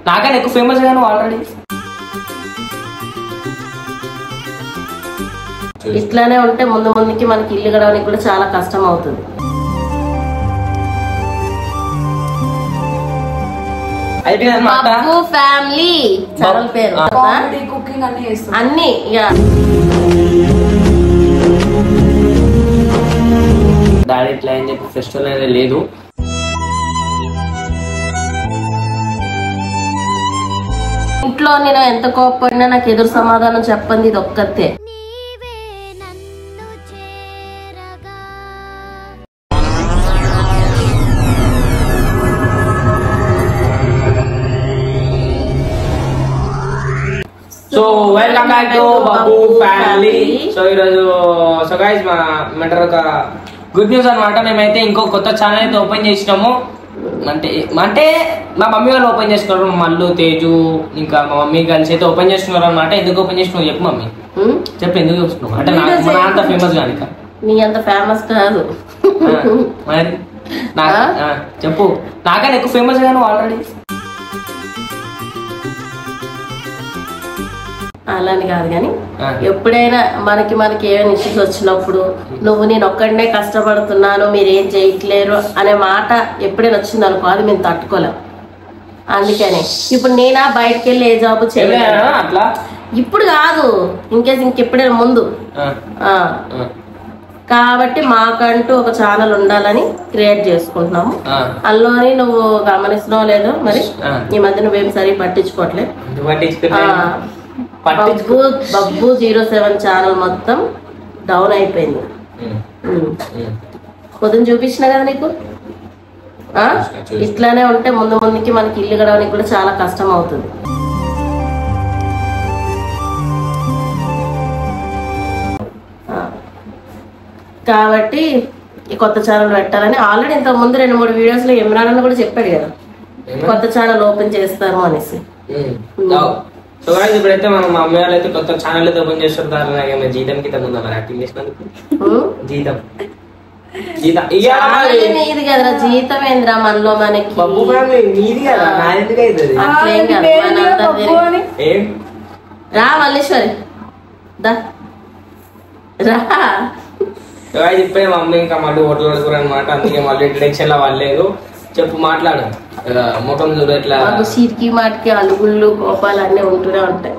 నాకన్నా ఎక్కువ ఫేమస్ గాను ఆల్రెడీ. ఇట్లానే ఉంటే ముందు ముందుకి మనకి ఇల్లు గడవడానికి కూడా చాలా కష్టం అవుతుంది. బాబు ఫ్యామిలీ ఛానల్ పేరు అన్ని డాడీ ఇట్లా అని చెప్పి ఫెస్టివల్ అనేది లేదు. ఇంట్లో నేను ఎంత కోప్పడినా నాకు ఎదురు సమాధానం చెప్పండి ఇది ఒక్కతే. So welcome back to Babu family. So ఈరోజు గైస్ మా మెంటర్ ఒక గుడ్ న్యూస్ అనమాట. మేమైతే ఇంకో కొత్త ఛానల్ అయితే ఓపెన్ చేసినాము. అంటే మా మమ్మీ వాళ్ళు ఓపెన్ చేసుకున్నారు. మల్లు, తేజు ఇంకా మా మమ్మీ కలిసి అయితే ఓపెన్ చేసుకున్నారు అనమాట. ఎందుకు ఓపెన్ చేసినావు చెప్పు మమ్మీ, చెప్పు ఎందుకు చూస్తున్నావు? అంటే నా అంత ఫేమస్ కానిక నీ అంత ఫేమస్ కాదు మరి చెప్పు. నాకన్నా ఎక్కువ ఫేమస్ గాను ఆల్రెడీ. అలాని కాదు కానీ ఎప్పుడైనా మనకి ఏమైనా ఇష్యూస్ వచ్చినప్పుడు నువ్వు నేను ఒక్కడనే కష్టపడుతున్నాను మీరేం చేయట్లేరు అనే మాట ఎప్పుడైనా వచ్చింది అనుకో, అది మేము తట్టుకోలేం. అందుకనే ఇప్పుడు నేనా బయటకు వెళ్ళి ఏ జాబ్ చేయలేను అట్లా. ఇప్పుడు కాదు, ఇంకెప్పుడైనా ముందు. కాబట్టి మాకంటూ ఒక ఛానల్ ఉండాలని క్రియేట్ చేసుకుంటున్నాము. అందులోని నువ్వు గమనిస్తున్నావు లేదో మరి, ఈ మధ్య నువ్వేం సరిగ్గా పట్టించుకోవట్లేదు. బబ్బు 07 ఛానల్ మొత్తం డౌన్ అయిపోయింది. పొద్దున చూపించిన కదా నీకు. ఇట్లానే ఉంటే ముందు ముందుకి మనకి ఇల్లు గడవడానికి కూడా చాలా కష్టం అవుతుంది. కాబట్టి ఈ కొత్త ఛానల్ పెట్టాలని ఆల్రెడీ ఇంతకు ముందు 2-3 వీడియోస్ లో ఇమ్రాన్ అన్న కూడా చెప్పాడు కదా కొత్త ఛానల్ ఓపెన్ చేస్తాము అనేసి. సో గాయ్స్ ఇప్పుడైతే మా మమ్మీ వాళ్ళు అయితే కొత్త ఛానల్ అయితే ఓపెన్ చేస్తుంటారు. నాకేమో జీతం కింద ఉందా మరి యాక్టింగ్ చేసినందుకు? జీతం నీది కదరా, జీతం ఏంద్రా మనలో మనకి. రా మల్లేశ్వరి రా. ఇప్పుడే మమ్మీ ఇంకా మళ్ళీ హోటల్ అడుగురు అనమాట. అందుకే మళ్ళీ ఇంట్రడక్షన్ లో వాళ్ళలేదు. చెప్పు, మాట్లాడు. ముఖం చూడు ఎట్లా చీటికి మాటికి అలుగుళ్ళు కోపాలు అన్నీ ఉంటూనే ఉంటాయి.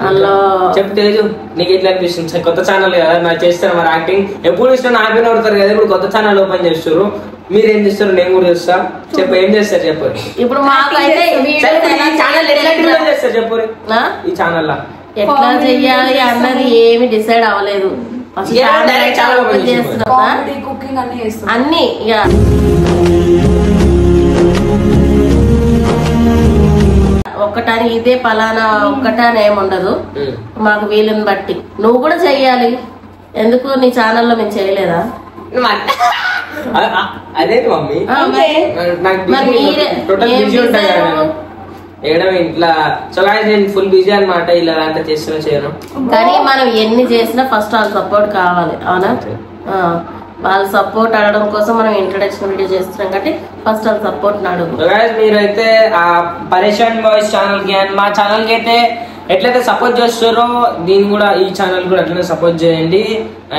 అలా చెప్పు తేజు, నీకు ఎట్లా అనిపిస్తుంది? కొత్త ఛానల్ కదా నాకు చేస్తాను మరి యాక్టింగ్. ఎప్పుడు ఇష్టం నాపైన పడతారు కదా, ఇప్పుడు కొత్త ఛానల్ ఓపెన్ చేస్తారు. మీరు ఏం చేస్తారు? నేను కూడా చూస్తా. చెప్పు ఏం చేస్తారు చెప్పు. ఇప్పుడు మాకైతే ఛానల్ ఎట్లా చేస్తారు చెప్పు. ఈ ఛానల్ ఎట్లా చెయ్యాలి అన్నది ఏమి డిసైడ్ అవ్వలేదు. అన్ని ఇక ఒక్కటని ఇదే పలానా ఒక్కటని ఏముండదు. మాకు వీలుని బట్టి నువ్వు కూడా చెయ్యాలి. ఎందుకు నీ ఛానల్లో మేము చేయలేదా? అదే మమ్మీ ఇంట్లో. సో గాయ్స్ నేను ఫుల్ బిజీ అనమాట. ఇలా అంతా చేస్తున్నా చేయను. కానీ మనం ఎన్ని చేసినా ఫస్ట్ వాళ్ళ సపోర్ట్ కావాలి. అవునా? వాళ్ళ సపోర్ట్ అడగడం కోసం మనం ఇంట్రడక్షన్ వీడియో చేస్తున్నాం కాబట్టి ఫస్ట్ వాళ్ళ సపోర్ట్ అడుగు. మీరైతే ఆ పరేషాన్ బాయ్స్ ఛానల్ కి అండ్ మా ఛానల్ కి అయితే ఎట్లయితే సపోర్ట్ చేస్తారో దీన్ని కూడా ఈ ఛానల్ కూడా అట్లనే సపోర్ట్ చేయండి.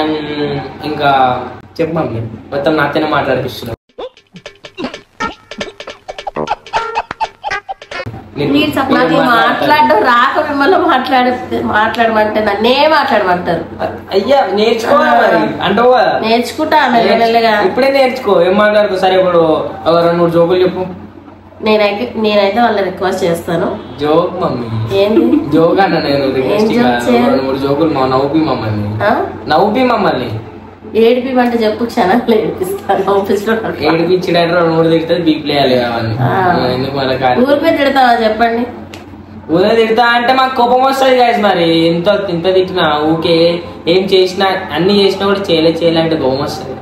అండ్ ఇంకా చెప్పమని మొత్తం నాతోనే మాట్లాడిపిస్తున్నాం. మాట్లాడడం రాక మిమ్మల్ని మాట్లాడమంటే నన్నే మాట్లాడమంటారు. అయ్యా నేర్చుకోవాలి అంటావు కదా, నేర్చుకుంటా మెల్లమెల్లగా. ఇప్పుడే నేర్చుకో. ఏం మాట్లాడుకో. సరే ఇప్పుడు 2-3 జోకులు చెప్పు. నేనైతే వాళ్ళని రిక్వెస్ట్ చేస్తాను. జోక్ మమ్మీ ఏంటి జోక్ అన్న? నేను రిక్వెస్ట్ 2-3 జోకులు నవ్వుపి మమ్మల్ని. ఏడిపిమంటే చెప్పు, క్షణాలు ఏడిపిస్తాను. ఏడిపించడానికి 2-3 తిడుతుంది. బీప్ లేయాలి ఎందుకు మళ్ళీ ఊరి పేరు తిడతావా చెప్పండి. ఊరే తిడతా అంటే మాకు కోపం వస్తుంది గాయస్. మరి ఇంత తిట్టినా ఊకే ఏం చేసినా అన్ని చేసినా కూడా చేయలేంటే కోపం వస్తుంది.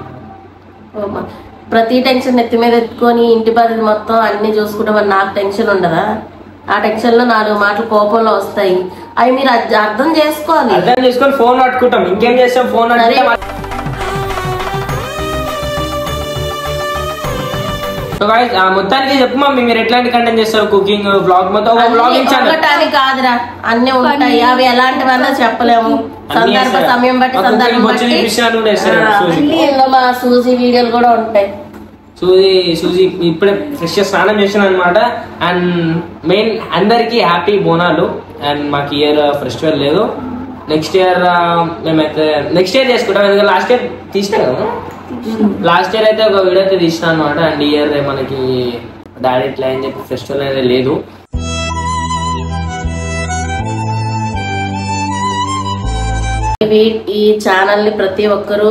ప్రతి టెన్షన్ నెత్తి మీద ఎత్తుకొని ఇంటి బాధ్యత మొత్తం అన్ని చూసుకుంటే మరి నాకు టెన్షన్ ఉండదా? ఆ టెన్షన్ లో 4 మాటలు కోపంలో వస్తాయి. అవి మీరు అర్థం చేసుకోవాలి. అర్థం చేసుకొని ఫోన్ పట్టుకుంటాం. ఇంకేం చేస్తాం? ఫోన్ సో గైస్ మొత్తానికి చెప్పు మమ్మీ మీరు ఎట్లాంటి కంటెంట్ చేస్తారు కుకింగ్ బ్లాగ్ మొత్తం బ్లాగింగ్ ఛానల్ కాదురా అన్ని ఉంటాయి అవి ఎలాంటివన్నా చెప్పలేము సమయం బట్టి సందర్భం బట్టి మా సూజీ వీడియోలు కూడా ఉంటాయి సూజీ ఇప్పుడే ఫ్రెష్ స్నానం చేసాను అనమాట అండ్ మెయిన్ అందరికి హ్యాపీ బోనాలు అండ్ మాకు ఇయర్ ఫెస్టివల్ లేదు నెక్స్ట్ ఇయర్ మేమైతే నెక్స్ట్ ఇయర్ చేసుకుంటాం ఎందుకంటే లాస్ట్ ఇయర్ తీసినా కదా లాస్ట్ ఇయర్ అయితే ఒక వీడియో అయితే తీసినా అనమాట అండ్ ఇయర్ మనకి డాడీ ఇట్లా అని చెప్పి ఫెస్టివల్ అనేది లేదు ఈ ఛానల్ ని ప్రతి ఒక్కరు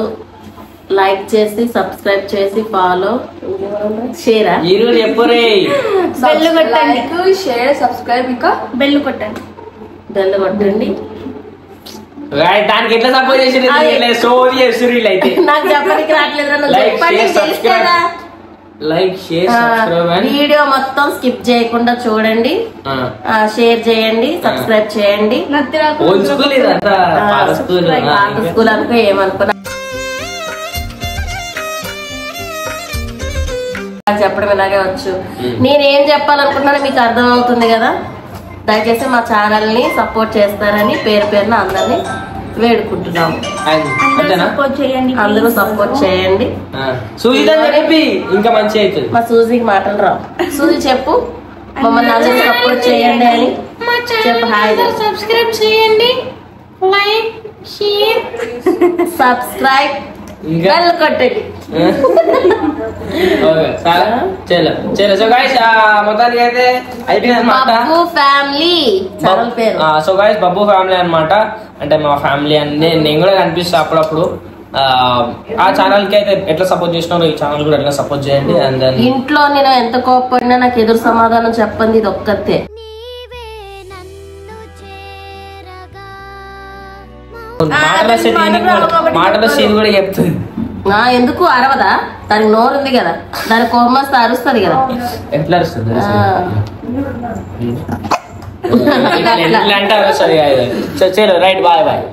లైక్ చేసి సబ్స్క్రైబ్ చేసి ఫాలో షేర్ బెల్ కొట్టండి షేర్ సబ్స్క్రైబ్ ఇంకా బెల్ కొట్టండి దానికి ఎట్లా సపోర్ట్ చేసి నాకు చెప్పడానికి రావట్లేదు లైక్ షేర్ సబ్స్క్రైబ్ వీడియో మొత్తం స్కిప్ చేయకుండా చూడండి షేర్ చేయండి సబ్స్క్రైబ్ చేయండి స్కూల్ అనుకో ఏమనుకున్నా చెప్పడం ఇలాగే వచ్చు నేనేం చెప్పాలనుకుంటున్నా మీకు అర్థమవుతుంది కదా దయచేసి మా ఛానల్ ని సపోర్ట్ చేస్తారని పేరున అందరినీ వేడుకుంటున్నాము అందరూ సపోర్ట్ చేయండి ఇంకా మంచి అవుతుంది మా సూజీకి మాటలు రావు సూజీ చెప్పు మమ్మల్ని అందరూ సపోర్ట్ చేయండి అని చెప్పు హాయ్ సబ్స్క్రైబ్ చేయండి లైక్ షేర్ సబ్స్క్రైబ్ బెల్ కొట్టండి మొత్తానికి అయితే బబ్బు ఫ్యామిలీ ఛానల్ పేరు సో గైస్ బబ్బు ఫ్యామిలీ అనమాట అంటే మా ఫ్యామిలీ అని నేను కూడా కనిపిస్తా అప్పుడప్పుడు ఆ ఛానల్ కి అయితే ఎట్లా సపోర్ట్ చేసినారో ఈ ఛానల్ కూడా ఎట్లా సపోర్ట్ చేయండి అండ్ ఇంట్లో నేను ఎంత కోప్పడినా నాకు ఎదురు సమాధానం చెప్పండి ఇది ఒక్కతే మాటల సీన్ కూడా చెప్తుంది ఎందుకు అరవదా దానికి నోరు ఉంది కదా దాని కోపం వస్తే అరుస్తుంది కదా ఎట్లా అరుస్తుంది అంటే అరుస్తుంది చలో రైట్ బాయ్ బాయ్